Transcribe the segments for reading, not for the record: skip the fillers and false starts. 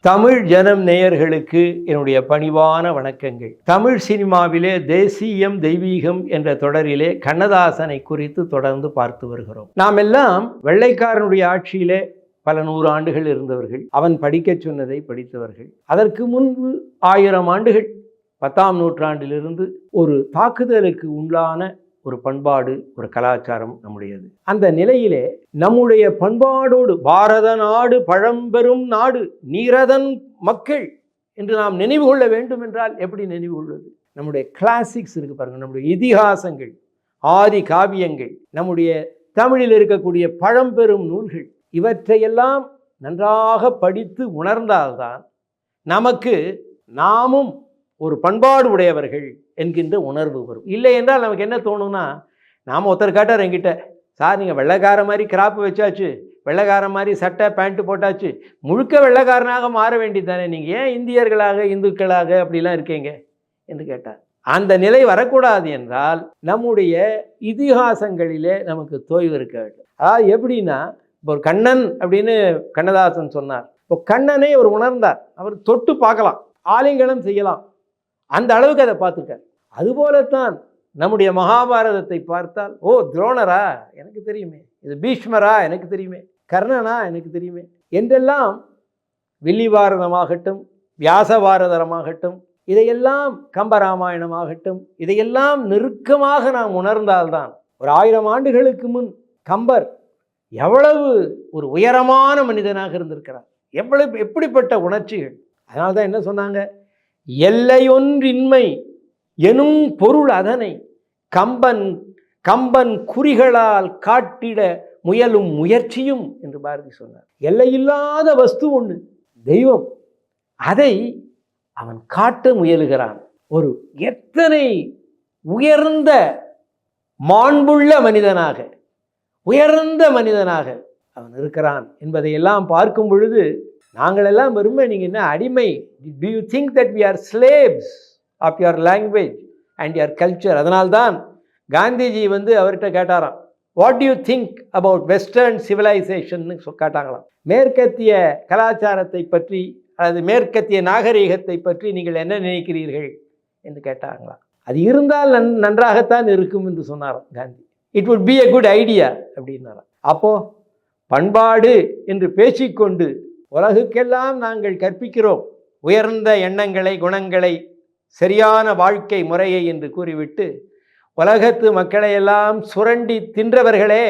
தமிழ் ஜனம் நேயர்களுக்கு என்னுடைய பணிவான வணக்கங்கள். தமிழ் சினிமாவிலே தேசியம் தெய்வீகம் என்ற தொடரிலே கண்ணதாசனை குறித்து தொடர்ந்து பார்த்து வருகிறோம். நாம் எல்லாம் வெள்ளைக்காரனுடைய ஆட்சியிலே பல 100 ஆண்டுகள் இருந்தவர்கள். அவன் படிக்க சொன்னதை படித்தவர்கள். அதற்கு முன்பு 1000 ஆண்டுகள் 10ஆம் நூற்றாண்டிலிருந்து ஒரு தாக்குதலுக்கு உள்ளான ஒரு பண்பாடு, ஒரு கலாச்சாரம் நம்முடையது. அந்த நிலையிலே நம்முடைய பண்பாடோடு பாரத நாடு பழம்பெரும் நாடு நீரதன் மக்கள் என்று நாம் நினைவு கொள்ள வேண்டும் என்றால் எப்படி நினைவு கொள்வது? நம்முடைய கிளாசிக்ஸ் இருக்கு பாருங்க, நம்முடைய இதிகாசங்கள், ஆதி காவியங்கள், நம்முடைய தமிழில் இருக்கக்கூடிய பழம்பெரும் நூல்கள், இவற்றையெல்லாம் நன்றாக படித்து உணர்ந்தால்தான் நமக்கு நாமும் ஒரு பண்பாடு உடையவர்கள் என்கின்ற உணர்வு வரும். இல்லை என்றால் நமக்கு என்ன தோணும்னா, நாம் ஒருத்தர் காட்டார் என்கிட்ட, சார் நீங்கள் வெள்ளைக்கார மாதிரி கிராப்பு வச்சாச்சு, வெள்ளைக்கார மாதிரி சட்டை பேண்ட்டு போட்டாச்சு, முழுக்க வெள்ளைக்காரனாக மாற வேண்டியது தானே, நீங்கள் ஏன் இந்தியர்களாக இந்துக்களாக அப்படிலாம் இருக்கீங்க என்று கேட்டார். அந்த நிலை வரக்கூடாது என்றால் நம்முடைய இதிகாசங்களிலே நமக்கு தோய்வு இருக்க வேண்டும். அதாவது எப்படின்னா, இப்போ ஒரு கண்ணன் அப்படின்னு கண்ணதாசன் சொன்னார். இப்போ கண்ணனை அவர் உணர்ந்தார், அவர் தொட்டு பார்க்கலாம், ஆலிங்கனம் செய்யலாம், அந்த அளவுக்கு அதை பார்த்துருக்கார். அதுபோலத்தான் நம்முடைய மகாபாரதத்தை பார்த்தால், ஓ துரோணரா எனக்கு தெரியுமே, இது பீஷ்மரா எனக்கு தெரியுமே, கர்ணனா எனக்கு தெரியுமே என்றெல்லாம் வில்லிபாரதமாகட்டும், வியாசபாரதமாகட்டும், இதையெல்லாம் கம்பராமாயணமாகட்டும், இதையெல்லாம் நெருக்கமாக நாம் உணர்ந்தால்தான், ஒரு 1000 ஆண்டுகளுக்கு முன் கம்பர் எவ்வளவு ஒரு உயரமான மனிதனாக இருந்திருக்கிறார், எப்படிப்பட்ட உணர்ச்சிகள். அதனால்தான் என்ன சொன்னாங்க, எல்லையொன்றின்மை எனும் பொருள் அதனை கம்பன் குறிகளால் காட்டிட முயலும் முயற்சியும் என்று பாரதி சொன்னார். எல்லையில்லாத வஸ்து ஒன்று தெய்வம், அதை அவன் காட்ட முயலுகிறான். ஒரு எத்தனை உயர்ந்த மாண்புள்ள மனிதனாக, உயர்ந்த மனிதனாக அவன் இருக்கிறான் என்பதை எல்லாம் பார்க்கும் பொழுது, நாங்கள் எல்லாம் வெறுமை நீங்கள் என்ன அடிமை, do you think that we are slaves of your language and your culture? அதனால்தான் காந்திஜி அவர்கிட்ட கேட்டாராம், what do you think about western civilization கேட்டாங்களாம். மேற்கத்திய கலாச்சாரத்தை பற்றி, அல்லது மேற்கத்திய நாகரீகத்தை பற்றி நீங்கள் என்ன நினைக்கிறீர்கள் என்று கேட்டாங்களாம். அது இருந்தால் நன்றாகத்தான் இருக்கும் என்று சொன்னாராம் Gandhi. it would be a good idea அப்படின்னாராம். அப்போ பண்பாடு என்று பேசிக்கொண்டு உலகுக்கெல்லாம் நாங்கள் கற்பிக்கிறோம் உயர்ந்த எண்ணங்களை, குணங்களை, சரியான வாழ்க்கை முறையை என்று கூறிவிட்டு, உலகத்து மக்களை எல்லாம் சுரண்டி தின்றவர்களே,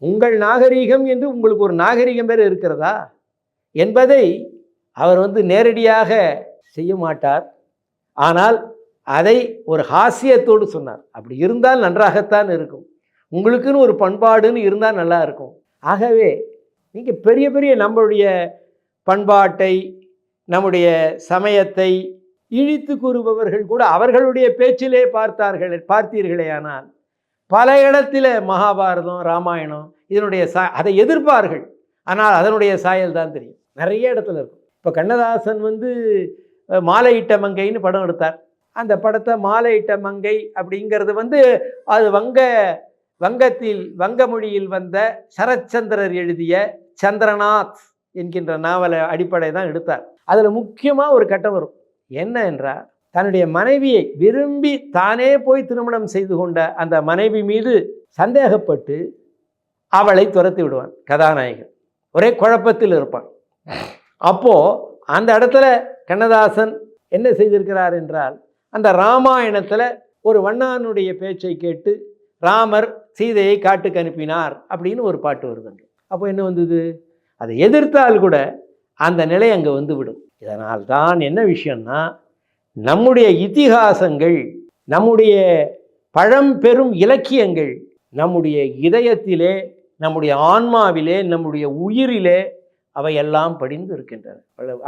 உங்கள் நாகரீகம் என்று உங்களுக்கு ஒரு நாகரீகம் வேறு இருக்கிறதா என்பதை அவர் நேரடியாக செய்ய மாட்டார். ஆனால் அதை ஒரு ஹாஸ்யத்தோடு சொன்னார். அப்படி இருந்தால் நன்றாகத்தான் இருக்கும், உங்களுக்குன்னு ஒரு பண்பாடுன்னு இருந்தால் நல்லா இருக்கும். ஆகவே நீங்கள் பெரிய பெரிய நம்மளுடைய பண்பாட்டை, நம்முடைய சமயத்தை இழித்து கூறுபவர்கள் கூட அவர்களுடைய பேச்சிலே பார்த்தீர்களே ஆனால் பல இடத்துல மகாபாரதம், ராமாயணம் இதனுடைய அதை எதிர்ப்பார்கள், ஆனால் அதனுடைய சாயல் தான் தெரியும், நிறைய இடத்துல இருக்கும். இப்போ கண்ணதாசன் மாலையிட்ட மங்கைன்னு படம் எடுத்தார். அந்த படத்தை மாலையிட்ட மங்கை அப்படிங்கிறது அது வங்க மொழியில் வந்த சரச்சந்திரர் எழுதிய சந்திரநாத் என்கின்ற நாவலை அடிப்படை தான் எடுத்தார். அதில் முக்கியமாக ஒரு கட்டம் வரும். என்ன என்றால், தன்னுடைய மனைவியை விரும்பி தானே போய் திருமணம் செய்து கொண்ட அந்த மனைவி மீது சந்தேகப்பட்டு அவளை துரத்தி விடுவான் கதாநாயகன். ஒரே குழப்பத்தில் இருப்பான். அப்போது அந்த இடத்துல கண்ணதாசன் என்ன செய்திருக்கிறார் என்றால், அந்த ராமாயணத்தில் ஒரு வண்ணானுடைய பேச்சை கேட்டு ராமர் சீதையை காட்டுக்கு அனுப்பினார் அப்படின்னு ஒரு பாட்டு வருதுங்க. அப்போ என்ன வந்தது, அதை எதிர்த்தால் கூட அந்த நிலை அங்கே விடும். இதனால் தான் என்ன விஷயம்னா, நம்முடைய இதிகாசங்கள், நம்முடைய பழம்பெரும் இலக்கியங்கள் நம்முடைய இதயத்திலே, நம்முடைய ஆன்மாவிலே, நம்முடைய உயிரிலே அவையெல்லாம் படிந்து இருக்கின்றன.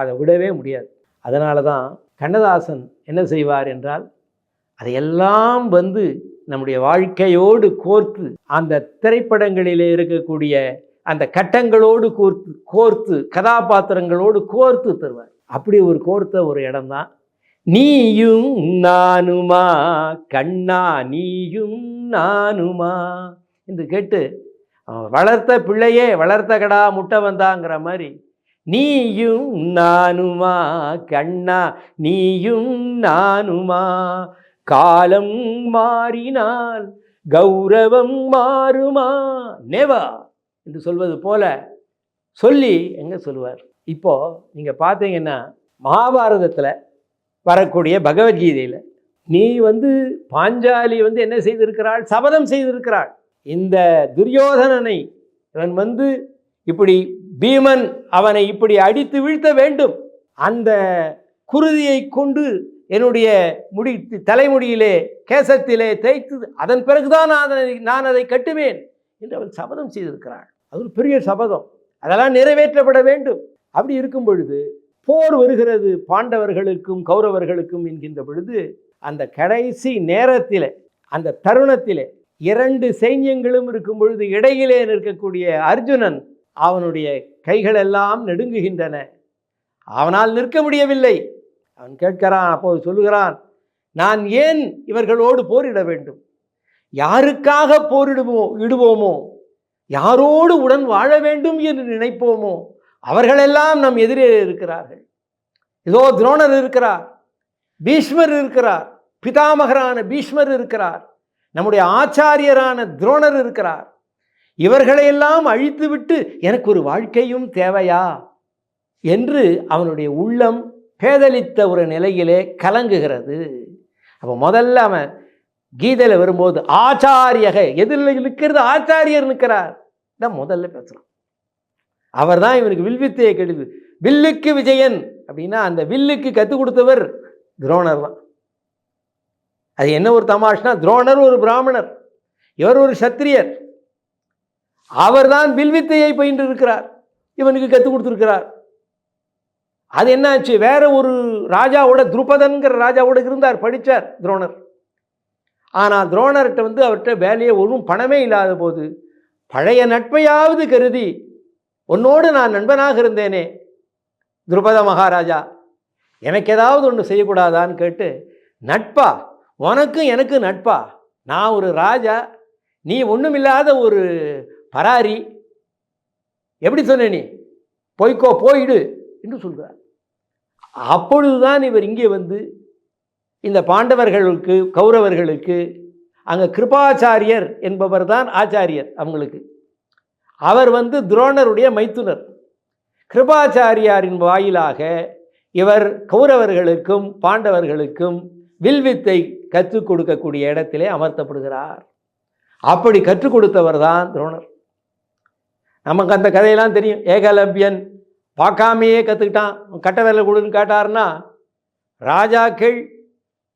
அதை விடவே முடியாது. அதனால தான் கண்ணதாசன் என்ன செய்வார் என்றால், அதையெல்லாம் நம்முடைய வாழ்க்கையோடு கோர்த்து, அந்த திரைப்படங்களிலே இருக்கக்கூடிய அந்த கட்டங்களோடு கோர்த்து கதாபாத்திரங்களோடு கோர்த்து தருவார். அப்படி ஒரு கோர்த்த ஒரு இடம்தான் நீயும் நானுமா கண்ணா நீயும் நானுமா என்று கேட்டு, வளர்த்த பிள்ளையே வளர்த்த கடா முட்டை வந்தாங்கிற மாதிரி நீயும் நானுமா கண்ணா, நீயும் நானுமா, காலம் மாறினால் கௌரவம் மாறுமா, நேவா என்று சொல்வது போல சொல்லி எங்க சொல்லுவார். இப்போ நீங்க பார்த்தீங்கன்னா மகாபாரதத்தில் வரக்கூடிய பகவத்கீதையில் நீ பாஞ்சாலி என்ன செய்திருக்கிறாள், சபதம் செய்திருக்கிறாள். இந்த துரியோதனனை இவன் இப்படி பீமன் அவனை இப்படி அடித்து வீழ்த்த வேண்டும், அந்த குருதியை கொண்டு என்னுடைய தலைமுடியிலே கேசத்திலே தேய்த்து அதன் பிறகுதான் நான் அதை கட்டுவேன் என்று அவள் சபதம் செய்திருக்கிறாள். அது ஒரு பெரிய சபதம், அதெல்லாம் நிறைவேற்றப்பட வேண்டும். அப்படி இருக்கும் பொழுது போர் வருகிறது பாண்டவர்களுக்கும் கௌரவர்களுக்கும் என்கின்ற பொழுது அந்த கடைசி நேரத்தில் அந்த தருணத்தில் இரண்டு சைன்யங்களும் இருக்கும் பொழுது இடையிலே நிற்கக்கூடிய அர்ஜுனன் அவனுடைய கைகளெல்லாம் நடுங்குகின்றன. அவனால் நிற்க முடியவில்லை. அவன் கேட்கிறான், அப்போது சொல்லுகிறான், நான் ஏன் இவர்களோடு போரிட வேண்டும், யாருக்காக போரிடுவோமோ, யாரோடு உடன் வாழ வேண்டும் என்று நினைப்போமோ அவர்களெல்லாம் நம் எதிரே இருக்கிறார்கள். இதோ துரோணர் இருக்கிறார், பீஷ்மர் இருக்கிறார், பிதாமகரான பீஷ்மர் இருக்கிறார், நம்முடைய ஆச்சாரியரான துரோணர் இருக்கிறார். இவர்களையெல்லாம் அழித்துவிட்டு எனக்கு ஒரு வாழ்க்கையும் தேவையா என்று அவனுடைய உள்ளம் பேதலித்த ஒரு நிலையிலே கலங்குகிறது. அப்போ முதல்ல அவன் கீதையில் வரும்போது ஆச்சாரியக எதிரில் இருக்கிறது ஆச்சாரியர் நிற்கிறார் தான் முதல்ல பேசுகிறான். அவர் தான் இவனுக்கு வில்வித்தையை கெடுது. வில்லுக்கு விஜயன் அப்படின்னா அந்த வில்லுக்கு கற்றுக் கொடுத்தவர் துரோணர் தான். அது என்ன ஒரு தமாஷ்னா, துரோணர் ஒரு பிராமணர், இவர் ஒரு சத்திரியர். அவர் தான் வில்வித்தையை பயின்று இருக்கிறார், இவனுக்கு கற்றுக் கொடுத்துருக்கிறார். அது என்னாச்சு, வேற ஒரு ராஜாவோட துருபதன்கிற ராஜாவோட இருந்தார், படித்தார் துரோணர். ஆனால் துரோணர்கிட்ட அவர்கிட்ட வேலையை ஒன்றும் பணமே இல்லாத போது பழைய நட்பையாவது கருதி, உன்னோடு நான் நண்பனாக இருந்தேனே துருபத மகாராஜா, எனக்கு ஏதாவது ஒன்று செய்யக்கூடாதான்னு கேட்டு, நட்பா, உனக்கும் எனக்கு நட்பா, நான் ஒரு ராஜா, நீ ஒன்றுமில்லாத ஒரு பராரி, எப்படி சொன்ன நீ, போய்க்கோ போயிடு என்று சொல்கிறார். அப்பொழுதுதான் இவர் இங்கே இந்த பாண்டவர்களுக்கு கௌரவர்களுக்கு அங்கே கிருபாச்சாரியர் என்பவர் தான் ஆச்சாரியர் அவங்களுக்கு. அவர் துரோணருடைய மைத்துனர். கிருபாச்சாரியாரின் வாயிலாக இவர் கௌரவர்களுக்கும் பாண்டவர்களுக்கும் வில்வித்தை கற்றுக் கொடுக்கக்கூடிய இடத்திலே அமர்த்தப்படுகிறார். அப்படி கற்றுக் கொடுத்தவர் தான் துரோணர். நமக்கு அந்த கதையெல்லாம் தெரியும். ஏகலவ்யன் பார்க்காமையே கற்றுக்கிட்டான், கட்ட வேலை கொடுன்னு கேட்டார்னா, ராஜாக்கள்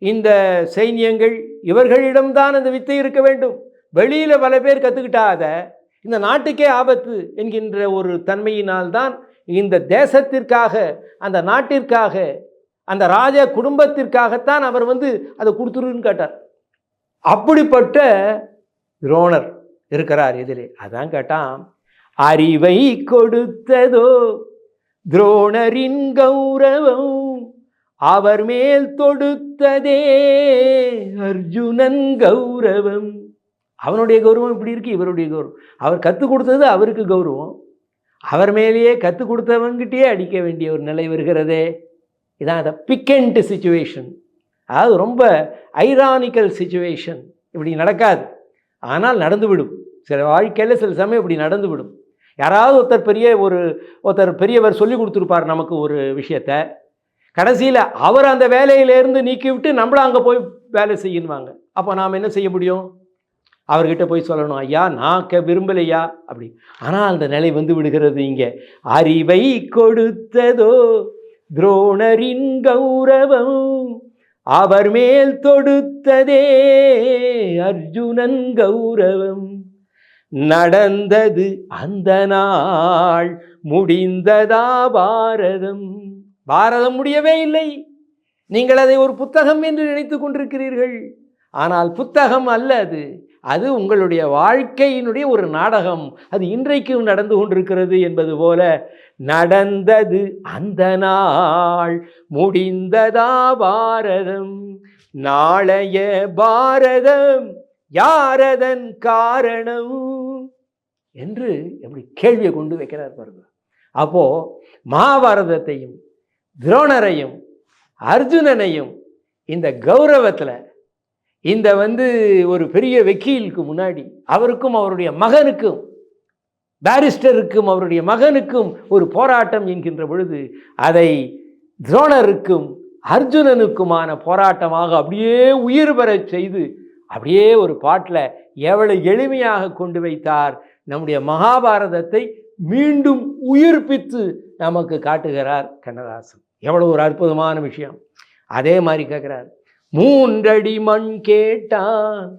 இந்த சைன்யங்கள் இவர்களிடம்தான் அந்த வித்தை இருக்க வேண்டும், வெளியில் பல பேர் கற்றுக்கிட்டாத இந்த நாட்டுக்கே ஆபத்து என்கின்ற ஒரு தன்மையினால்தான் இந்த தேசத்திற்காக, அந்த நாட்டிற்காக, அந்த ராஜ குடும்பத்திற்காகத்தான் அவர் அதை கொடுத்துருன்னு கேட்டார். அப்படிப்பட்ட துரோணர் இருக்கிறார் எதிரே. அதான் கேட்டான், அறிவை கொடுத்ததோ துரோணரின் கௌரவம், அவர் மேல் தொடுத்ததே அர்ஜுனன் கௌரவம். அவனுடைய கௌரவம் இப்படி இருக்கு, இவருடைய கௌரவம். அவர் கற்றுக் கொடுத்தது அவருக்கு கௌரவம், அவர் மேலேயே கற்றுக் கொடுத்தவங்கிட்டே அடிக்க வேண்டிய ஒரு நிலை வருகிறதே. இதான் அந்த பிக்கண்ட் சிச்சுவேஷன், அதாவது ரொம்ப ஐரானிக்கல் சிச்சுவேஷன். இப்படி நடக்காது, ஆனால் நடந்துவிடும். சில வாழ்க்கையில் சில சமயம் இப்படி நடந்துவிடும். யாராவது ஒருத்தர் பெரியவர் சொல்லி கொடுத்துருப்பார் நமக்கு ஒரு விஷயத்தை, கடைசியில் அவர் அந்த வேலையிலேருந்து நீக்கிவிட்டு நம்மள அங்கே போய் வேலை செய்யணுவாங்க. அப்போ நாம் என்ன செய்ய முடியும்? அவர்கிட்ட போய் சொல்லணும், ஐயா நான் விரும்பலையா அப்படி. ஆனால் அந்த நிலை விடுகிறது இங்கே. அறிவை கொடுத்ததோ துரோணரின் கௌரவம், அவர் மேல் தொடுத்ததே அர்ஜுனன் கௌரவம். நடந்தது அந்த நாள், முடிந்ததா பாரதம். பாரதம் முடியவே இல்லை. நீங்கள் அதை ஒரு புத்தகம் என்று நினைத்து கொண்டிருக்கிறீர்கள். ஆனால் புத்தகம் அல்ல அது, அது உங்களுடைய வாழ்க்கையினுடைய ஒரு நாடகம். அது இன்றைக்கும் நடந்து கொண்டிருக்கிறது என்பது போல நடந்தது அந்த நாள், முடிந்ததா பாரதம். நாளைய பாரதம் யாரதன் காரணம் என்று எப்படி கேள்வியை கொண்டு வைக்கிறார் பாருங்க. அப்போது மகாபாரதத்தையும் துரோணரையும் அர்ஜுனனையும் இந்த கௌரவத்தில் இந்த ஒரு பெரிய வக்கீலுக்கு முன்னாடி அவருக்கும் அவருடைய மகனுக்கும் பாரிஸ்டருக்கும் அவருடைய மகனுக்கும் ஒரு போராட்டம் என்கின்ற பொழுது அதை துரோணருக்கும் அர்ஜுனனுக்குமான போராட்டமாக அப்படியே உயிர் பெறச் செய்து அப்படியே ஒரு பாட்டில் எவ்வளவு எளிமையாக கொண்டு வைத்தார். நம்முடைய மகாபாரதத்தை மீண்டும் உயிர்ப்பித்து நமக்கு காட்டுகிறார் கண்ணதாசன். எவ்வளவு ஒரு அற்புதமான விஷயம். அதே மாதிரி கேட்கிறார், 3 அடி மண் கேட்டான்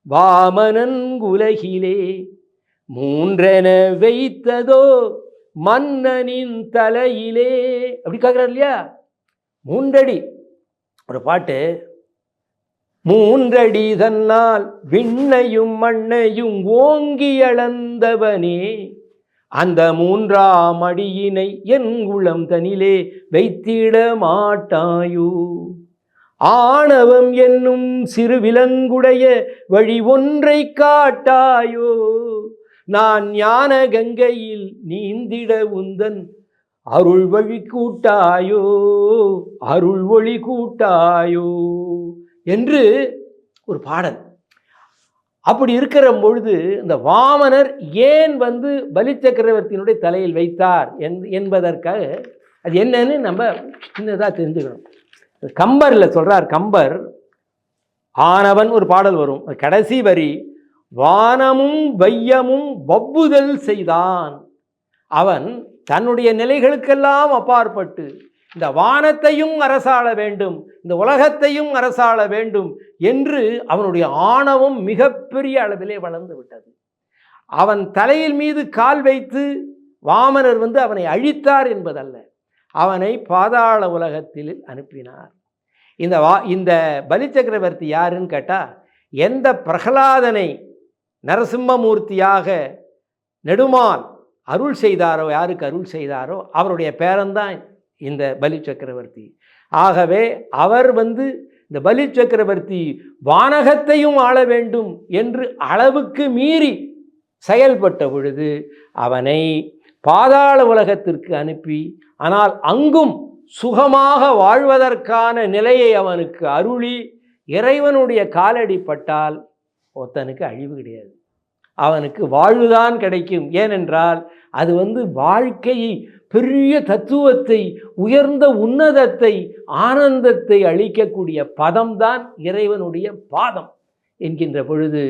வாமனன் உலகிலே, 3 வைத்ததோ மன்னனின் தலையிலே. அப்படி கேட்கிறார் இல்லையா? 3 அடி ஒரு பாட்டு. 3 அடி தன்னால் விண்ணையும் மண்ணையும் ஓங்கி அளந்தவனே, அந்த 3ஆம் அடியினை என் உளம் தனிலே வைத்திட மாட்டாயோ. ஆணவம் என்னும் சிறு விலங்குடைய வழி ஒன்றை காட்டாயோ. நான் ஞான கங்கையில் நீந்திட உந்தன் அருள் வழி கூட்டாயோ, அருள் ஒளி கூட்டாயோ என்று ஒரு பாடல். அப்படி இருக்கிற பொழுது இந்த வாமனர் ஏன் பலி சக்கரவர்த்தியினுடைய தலையில் வைத்தார் என்பதற்காக அது என்னன்னு நம்ம சின்னதாக தெரிஞ்சுக்கணும். கம்பரில் சொல்றார். கம்பர் ஆனவன் ஒரு பாடல் வரும், கடைசி வரி, வானமும் வையமும் வவ்வுதல் செய்தான். அவன் தன்னுடைய நிலைகளுக்கெல்லாம் அப்பாற்பட்டு இந்த வானத்தையும் அரசாள வேண்டும், இந்த உலகத்தையும் அரசாள வேண்டும் என்று அவனுடைய ஆணவம் மிகப்பெரிய அளவிலே வளர்ந்து விட்டது. அவன் தலையில் மீது கால் வைத்து வாமனர் அவனை அழித்தார் என்பதல்ல, அவனை பாதாள உலகத்தில் அனுப்பினார். இந்த பலி சக்கரவர்த்தி யாருன்னு கேட்டால், எந்த பிரகலாதனை நரசிம்மமூர்த்தியாக நெடுமால் அருள் செய்தாரோ, யாருக்கு அருள் செய்தாரோ அவருடைய பேரன்தான் இந்த பலி சக்கரவர்த்தி. ஆகவே அவர் இந்த பலி சக்கரவர்த்தி வானகத்தையும் ஆள வேண்டும் என்று அளவுக்கு மீறி செயல்பட்ட பொழுது அவனை பாதாள உலகத்திற்கு அனுப்பி, ஆனால் அங்கும் சுகமாக வாழ்வதற்கான நிலையை அவனுக்கு அருளி, இறைவனுடைய காலடி பட்டால் ஒருத்தனுக்கு அழிவு கிடையாது, அவனுக்கு வாழ்வுதான் கிடைக்கும். ஏனென்றால் அது வாழ்க்கையை, பெரிய தத்துவத்தை, உயர்ந்த உன்னதத்தை, ஆனந்தத்தை அளிக்கக்கூடிய பதம்தான் இறைவனுடைய பாதம் என்கின்ற பொழுது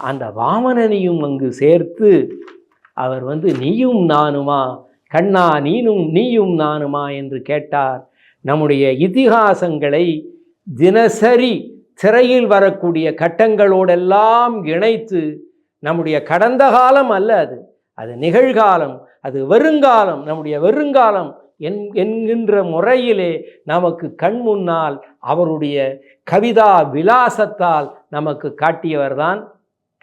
அந்த வாமனனையும் அங்கு சேர்த்து அவர் நீயும் நானுமா கண்ணா, நீயும் நானுமா என்று கேட்டார். நம்முடைய இதிகாசங்களை தினசரி திரையில் வரக்கூடிய கட்டங்களோடெல்லாம் இணைத்து, நம்முடைய கடந்த காலம் அல்ல அது நிகழ்காலம், அது வருங்காலம், நம்முடைய வருங்காலம் என்கின்ற முறையிலே நமக்கு கண் முன்னால் அவருடைய கவிதா விலாசத்தால் நமக்கு காட்டியவர்தான்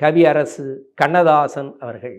கவியரசு கண்ணதாசன் அவர்கள்.